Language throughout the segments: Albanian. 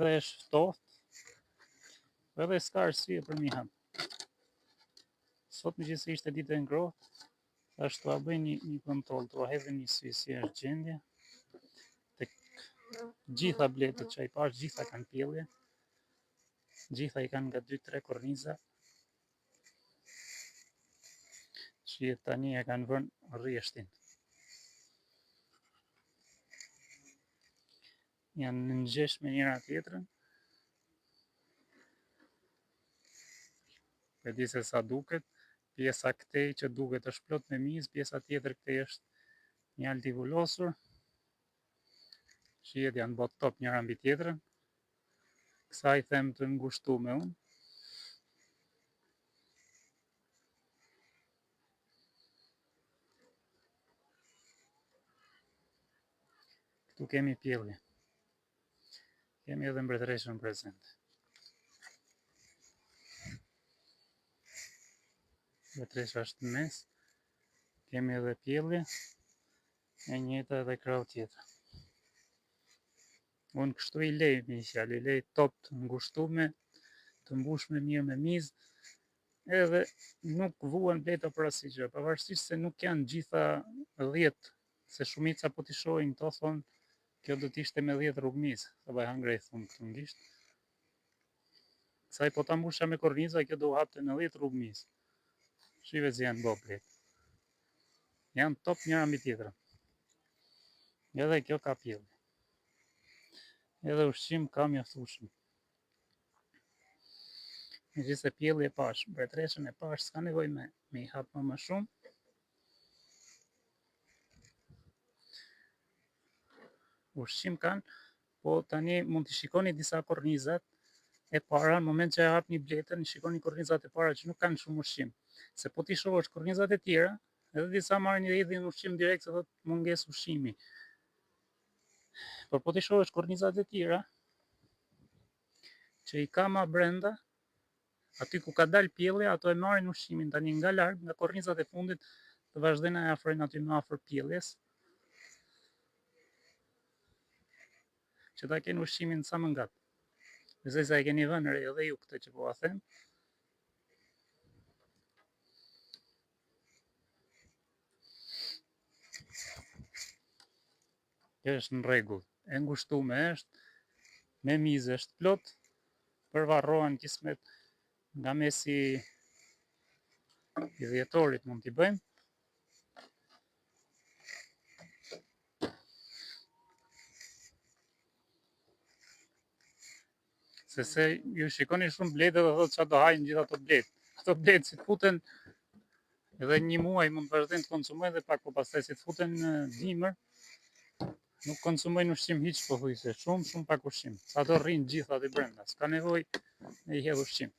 Edhe është ftohtë, edhe s'ka arsye për mi hap. Sot me që se ishte ditë e ngrohtë, ashtu ta bëj një kontroll, t'ua hedhë një sy si është gjendja. Tek gjitha bletët që ai pash, gjitha kanë pjellje. Gjitha i kanë nga 2-3 korniza. Shihet tani e kanë vënë rrjeshtin. Janë në ngjesh me njëra tjetrën. E di se sa duket. Pjesa këtej që duket është plot me mizë, pjesa tjetër këtej është një alti vullosur. Shihet janë bot top njëra mbi tjetrën. Kësaj them të ngushtume unë. Këtu kemi pjellje. Kemi edhe mbretëreshën prezent. Mbretëresha është në mes. Kemi edhe pjellje. E njëjta edhe krau tjetër. Unë kështu i lej, me fjalë, i lej top të ngushtume, të mbushme mirë me mizë, edhe nuk vuan bleta për asnjë gjë, pavarësisht se nuk janë gjitha 10, se shumica po t'i shohin këto thonë kjo do t'ishte me 10 rrugmizë, sa vaj hangrej thonë këtu në gisht. Saj po ta mbusha me korniza, kjo do u hapte në 10 rrugmizë. Shive se janë bo bletë. Janë top njëra mbi tjetrën. Edhe kjo ka pjellje. Edhe ushqim ka mjaftueshëm. Megjithëse pjellje e pash, mbretëreshën e pash s'ka nevojë me i hap më shumë. Ushqim kanë, po tani mund t'i shikoni disa kornizat e para, në moment që e hapni bletën, shikoni kornizat e para që nuk kanë shumë ushqim. Se po t'i shohësh kornizat e tjera, edhe disa marrin dhe hedhin ushqim direkt se thotë munges ushqimi. Por po t'i shohësh kornizat e tjera, që i ka ma brenda, aty ku ka dalë pjellja, ato e marrin ushqimin tani nga larg, nga kornizat e fundit, të vazhdojnë e afrojnë aty më afër pjelljes, që ta kenë ushqimin sa më ngat. Besoj se e keni vënë re edhe ju këtë që po a them. Kjo është në rregull. E ngushtume është, me mizë është plot, përvarrohen kismet nga mesi i dhjetorit mund t'i bëjmë. Se ju shikoni shumë bletë dhe thotë çfarë do hajnë gjitha ato bletë. Ato bletë si t'futen edhe një muaj mund të vazhdojnë të konsumojnë dhe pak po pastaj si t'futen në dimër, nuk konsumojnë ushqim hiç pothuajse, shumë pak ushqim. Ato rrinë gjithë aty brenda, s'ka nevojë me i hedh ushqim.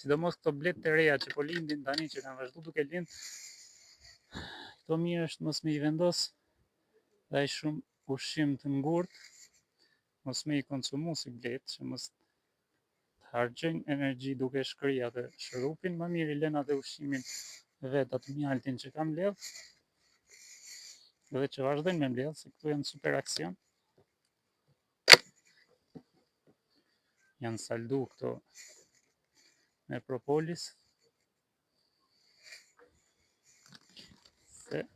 Sidomos këto bletë të reja që po lindin tani që kanë vazhdu duke lind, këto mirë është mos me i vendos dhe ai shumë ushqim të ngurtë, mos me i konsumu si bletë, që mos të harxojnë energji duke shkri atë shërupin, më mirë i lën atë ushqimin vetë atë mjaltin që kam mbledh, edhe që vazhdojnë me mbledh, se këtu janë super aksion. Janë saldu këto me propolis. Se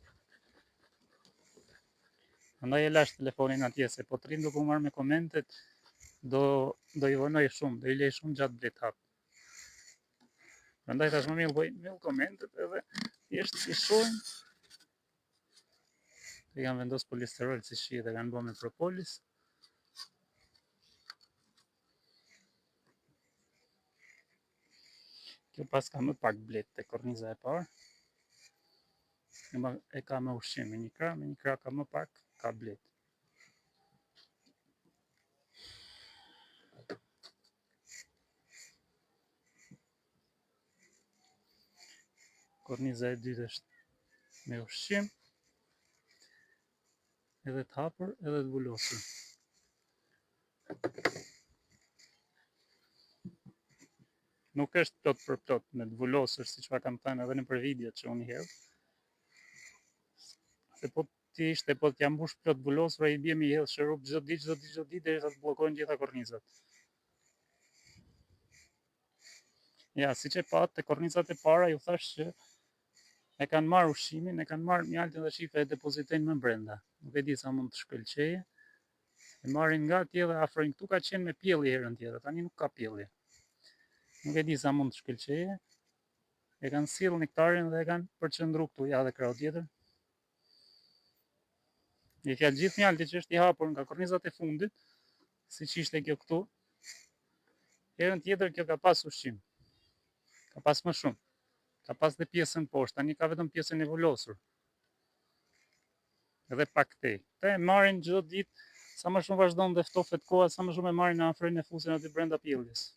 andaj e lash telefonin atje, se po të rinë duke u marrë me komentet, do i vonoj shumë, do i lej shumë gjatë blet hap. Prandaj tash më mirë bëj komentet edhe thjesht i shohin. Të janë vendos polisterol si shihet dhe kanë bërë me propolis. Kjo pas ka më pak blet te korniza e parë. E ka me ushqim, me një krah ka më pak, ka blet. Korniza e dytë është me ushqim, edhe të hapur, edhe të vulosur. Nuk është plot për plot me të vulosur, siç kam thënë edhe në për videot që unë i hedh. Se po si ishte, po t'ja mbush plot bulosura, i bie me i hedh sherup çdo ditë derisa të bllokojnë gjitha kornizat. Ja, siç e pat te kornizat e para ju thash që e kanë marrë ushqimin, e kanë marrë mjaltin dhe shife e depozitojnë më brenda. Nuk e di sa mund të shkëlqejë. E marrin nga atje dhe afrojnë këtu, ka qenë me pjelli herën tjetër, tani nuk ka pjelli. Nuk e di sa mund të shkëlqejë. E kanë sill nektarin dhe e kanë përqendruar këtu, ja dhe krau tjetër. I fjalë gjithë mjalti që është i hapur nga kornizat e fundit, siç ishte kjo këtu, herën tjetër kjo ka pas ushqim. Ka pas më shumë. Ka pas dhe pjesën poshtë, tani ka vetëm pjesën e vulosur. Edhe pak këtej. Te marrin çdo ditë, sa më shumë vazhdon dhe ftofet koha, sa më shumë e marrin në afrojnë e fusin aty brenda pjelljes.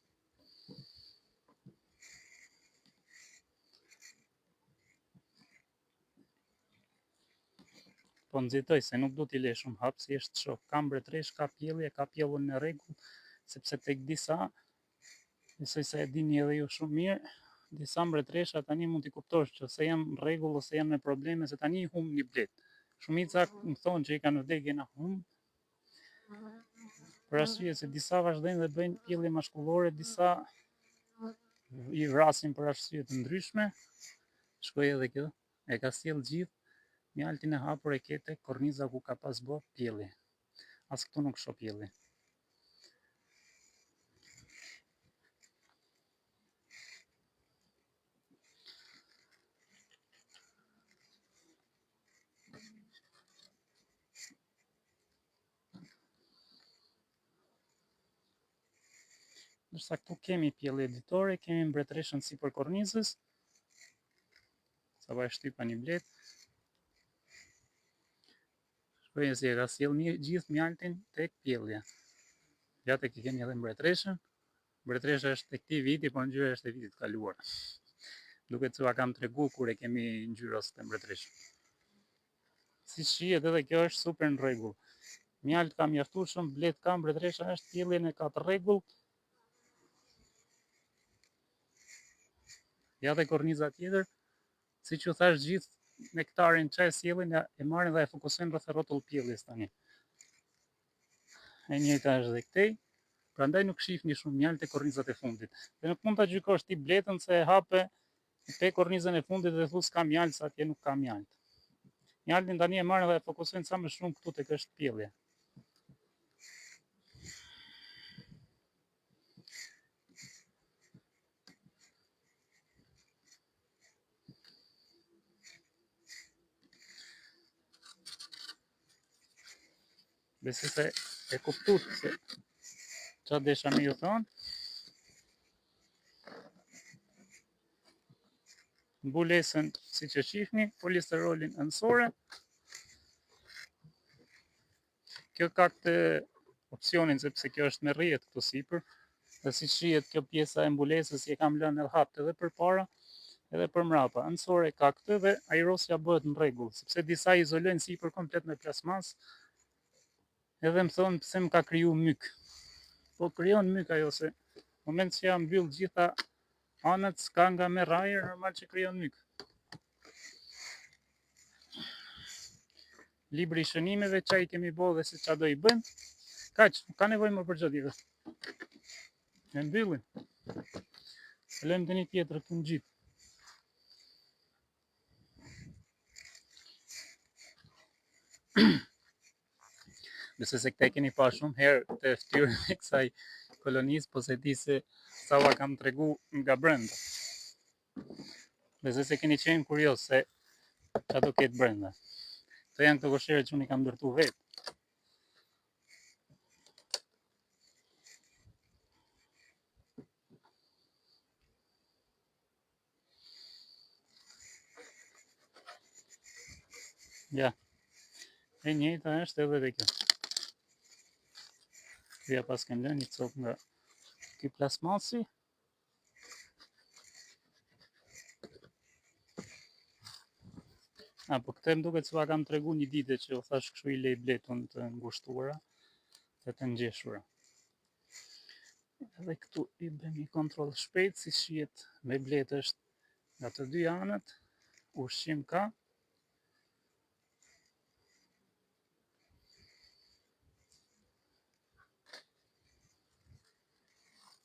Po nxitoj se nuk du t'i le shumë hap, si është shoh, ka mbretresh, ka pjellje, ka pjellun në rregull, sepse tek disa, besoj se e dini edhe ju shumë mirë, disa mbretresha tani mund t'i kuptosh që ose janë në rregull ose janë me probleme, se tani i humb një blet. Shumica më thonë që i kanë vdekje në humb, për arsye se disa vazhdojnë dhe bëjnë pjellje mashkullore, disa i vrasin për arsye të ndryshme. Shkoj edhe kjo, e ka sjell gjithë mjaltin e hapur e kete korniza ku ka pas bërë pjellje. As këtu nuk shoh pjellje. Ndërsa këtu kemi pjellje editore, kemi mbretreshën sipër kornizës. Sa pa e shtypa një blet. Shkoj si e ka sjell gjithë mjaltin tek pjellja. Ja tek i kemi edhe mbretreshën. Mbretresha është tek këtij viti, po ngjyra është e vitit kaluar. Duket se kam tregu kur e kemi ngjyrës të mbretreshën. Si shihet edhe kjo është super në rregull. Mjalt ka mjaftueshëm, blet ka, mbretresha është, pjelljen e ka të rregull. Ja dhe korniza tjetër, siç ju thash gjithë nektarin çaj sjellin e marrin dhe e fokusojnë rreth rrotull pjelljes tani. E njëjta është edhe këtej. Prandaj nuk shihni shumë mjalt te kornizat e fundit. Dhe nuk mund ta gjykosh ti bletën se e hape te kornizën e fundit dhe thu s'ka mjalt, sa atje nuk ka mjalt. Mjaltin tani e marrin dhe e fokusojnë sa më shumë këtu tek është pjellja. Besoj se e kuptuat se çfarë desha me ju thonë. Mbulesën siç e shihni, polisterolin ëndësore. Kjo ka këtë opsionin sepse kjo është me rrjet këtu sipër. Dhe si shihet kjo pjesa e mbulesës i kam lënë edhe hapt edhe përpara edhe për mrapa. Ëndësore ka këtë dhe ajrosja bëhet në rregull, sepse disa izolojnë sipër komplet me plasmas. Edhe më thonë pse më ka kriju myk. Po krijon myk ajo se në moment që ja mbyll gjitha anët, s'ka nga me rajer, normal që krijon myk. Libri i shënimeve, çaj kemi bërë dhe se çfarë do i bëjmë. Kaq, ka nevojë më për çdo tjetër. E mbyllim. Lëmë të një tjetër këtu në gjithë. Besoj se këta keni pa shumë herë të ftyrën e kësaj kolonisë, po se di se sa ua kam tregu nga brenda. Besoj se keni qenë kurioz se çfarë do ketë brenda. Këto janë këto goshere që unë i kam ndërtu vetë. Ja, e njëjta është edhe dhe kjo. Këja pas kanë lënë një copë nga ky plasmasi. Po këtë më duket se ua kam tregu një ditë që u thash kështu i lej bletun të ngushtuara dhe të ngjeshura. Edhe këtu i bëjmë një kontroll shpejt, si shihet me bletë është nga të dy anët, ushqim ka.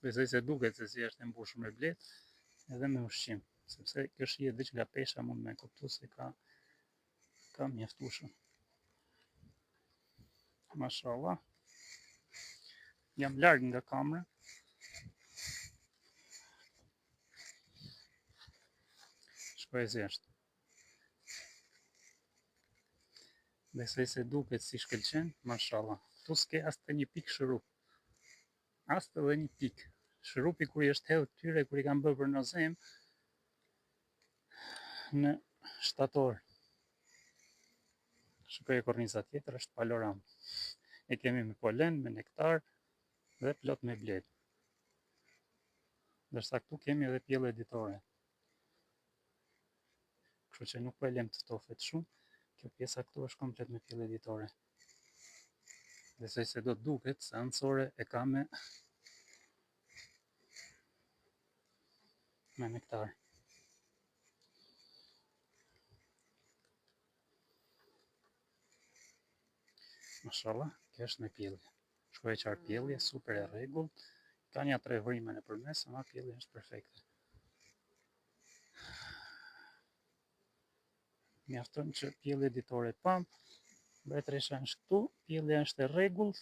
Besoj se duket se si është e mbushur me blet edhe me ushqim, sepse kjo shihet veç nga pesha mund me kuptu se ka mjaftueshëm. Mashallah. Jam larg nga kamera. Shkoj si është. Besoj se duket si shkëlqen, mashallah. Ktu s'ke as të një pikë shërup. As të dhe një pikë. Shërupi kur i është hedhur këtyre, kur i kam bërë për nozem në shtator. Shikoj kornisa tjetër është panoram. E kemi me polen, me nektar dhe plot me blet. Ndërsa këtu kemi edhe pjellë editore. Kështu që nuk po e lëm të ftofet shumë. Kjo pjesa këtu është komplet me pjellë editore. Besoj se do të duket se anësore e ka me nektar. Mashallah, kjo është me pjellje. Shkoj qarë pjellje, super e rregull. Ka një 3 vrime në përmes, ama pjellja është perfekte. Mjafton që pjellë editore pam, mbretëresha është këtu, pjellja është e rregull.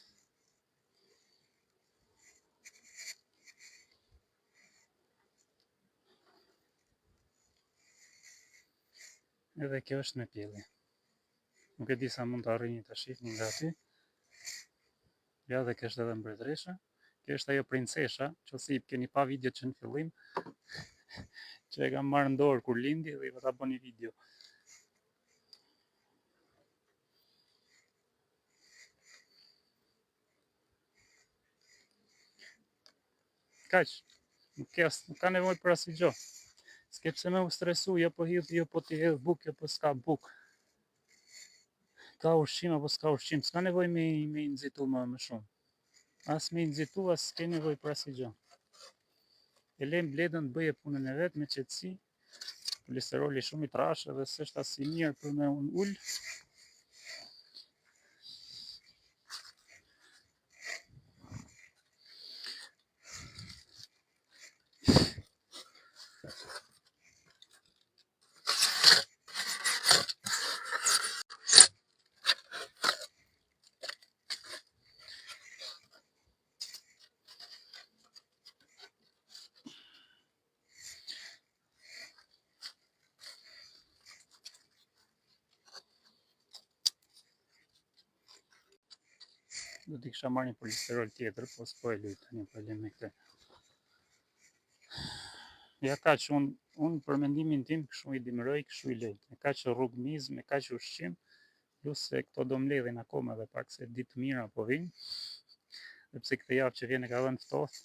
Edhe kjo është me pjellje. Nuk e di sa mund të arrini të shihni nga aty. Ja dhe kështë edhe mbretëresha. Kjo është ajo princesha, që si keni pa video që në fillim, që e kam marrë ndorë kur lindi dhe i vëta bo një video. Kaq, nuk ka nevojë për asnjë gjë. S'ke pse me u stresu, jo po hidh, jo po t'i hedh buk, jo po s'ka buk. Ka ushqim apo s'ka ushqim, s'ka nevojë me i nxitu më shumë. As me i nxitu, as s'ke nevojë për asnjë gjë. E lejmë bledën të bëje punën e vet me qetësi. Kolesteroli shumë i trashë dhe s'është as i mirë për me ul. Do t'i kisha marrë një kolesterol tjetër, po s'po e luj tani, po e lëm me këtë. Ja kaq, unë për mendimin tim kështu i dimëroj, kështu i lej. Me kaq rrugëmiz, me kaq ushqim, plus se këto do mbledhin akoma dhe pak se ditë mira po vinë. Dhe pse këtë javë që vjen e ka dhënë ftohtë.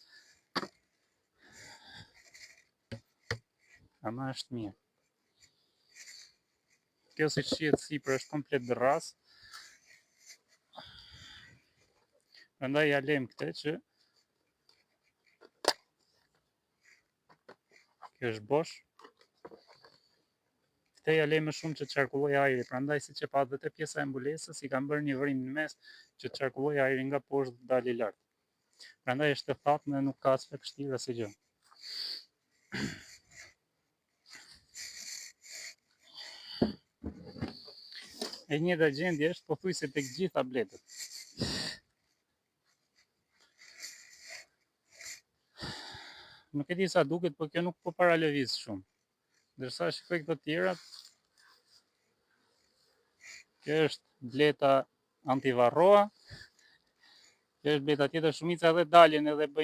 Ama është mirë. Kjo si shihet sipër është komplet dërras. Prandaj ja lëm këtë që kjo është bosh. Këtë ja lëm më shumë që të qarkulloj ajri, prandaj siç e pa edhe te pjesa e mbulesës, i kam bërë një vrim në mes që të qarkulloj ajri nga poshtë dhe dali lart. Prandaj është e thatë dhe nuk ka as vështirë asgjë gjë. E njëjta gjendje është pothuajse tek gjitha bletët. Nuk e di sa duket, por kjo nuk po paralëviz shumë. Ndërsa shikoj këto tjerat. Kjo është bleta antivarroa. Kjo është bleta tjetër, shumica edhe dalin edhe bëjnë